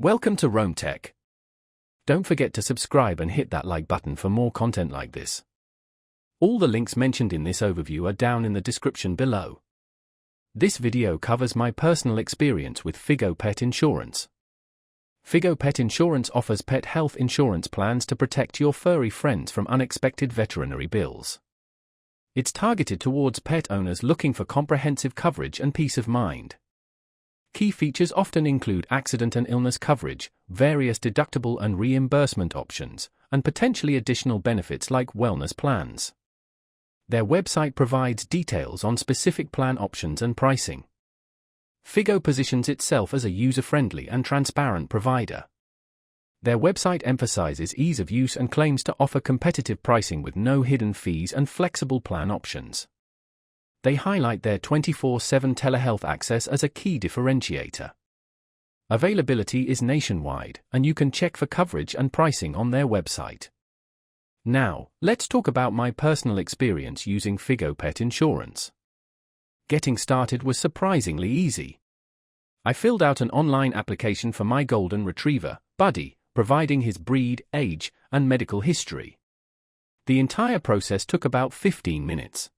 Welcome to Rome Tech. Don't forget to subscribe and hit that like button for more content like this. All the links mentioned in this overview are down in the description below. This video covers my personal experience with Figo Pet Insurance. Figo Pet Insurance offers pet health insurance plans to protect your furry friends from unexpected veterinary bills. It's targeted towards pet owners looking for comprehensive coverage and peace of mind. Key features often include accident and illness coverage, various deductible and reimbursement options, and potentially additional benefits like wellness plans. Their website provides details on specific plan options and pricing. Figo positions itself as a user-friendly and transparent provider. Their website emphasizes ease of use and claims to offer competitive pricing with no hidden fees and flexible plan options. They highlight their 24/7 telehealth access as a key differentiator. Availability is nationwide, and you can check for coverage and pricing on their website. Now, let's talk about my personal experience using Figo Pet Insurance. Getting started was surprisingly easy. I filled out an online application for my golden retriever, Buddy, providing his breed, age, and medical history. The entire process took about 15 minutes.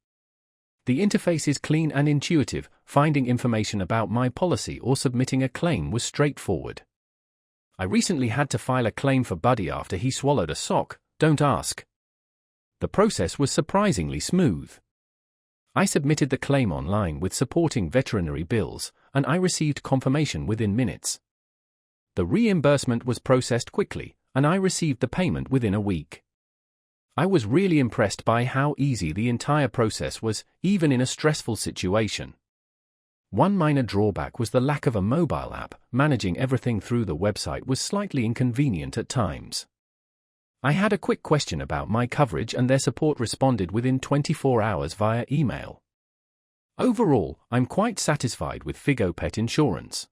The interface is clean and intuitive. Finding information about my policy or submitting a claim was straightforward. I recently had to file a claim for Buddy after he swallowed a sock, don't ask. The process was surprisingly smooth. I submitted the claim online with supporting veterinary bills, and I received confirmation within minutes. The reimbursement was processed quickly, and I received the payment within a week. I was really impressed by how easy the entire process was, even in a stressful situation. One minor drawback was the lack of a mobile app. Managing everything through the website was slightly inconvenient at times. I had a quick question about my coverage and their support responded within 24 hours via email. Overall, I'm quite satisfied with Figo Pet Insurance.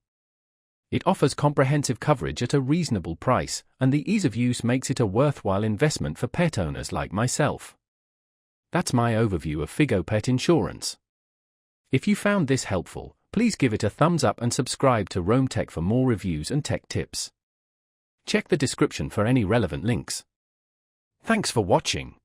It offers comprehensive coverage at a reasonable price, and the ease of use makes it a worthwhile investment for pet owners like myself. That's my overview of Figo Pet Insurance. If you found this helpful, please give it a thumbs up and subscribe to Rome Tech for more reviews and tech tips. Check the description for any relevant links. Thanks for watching.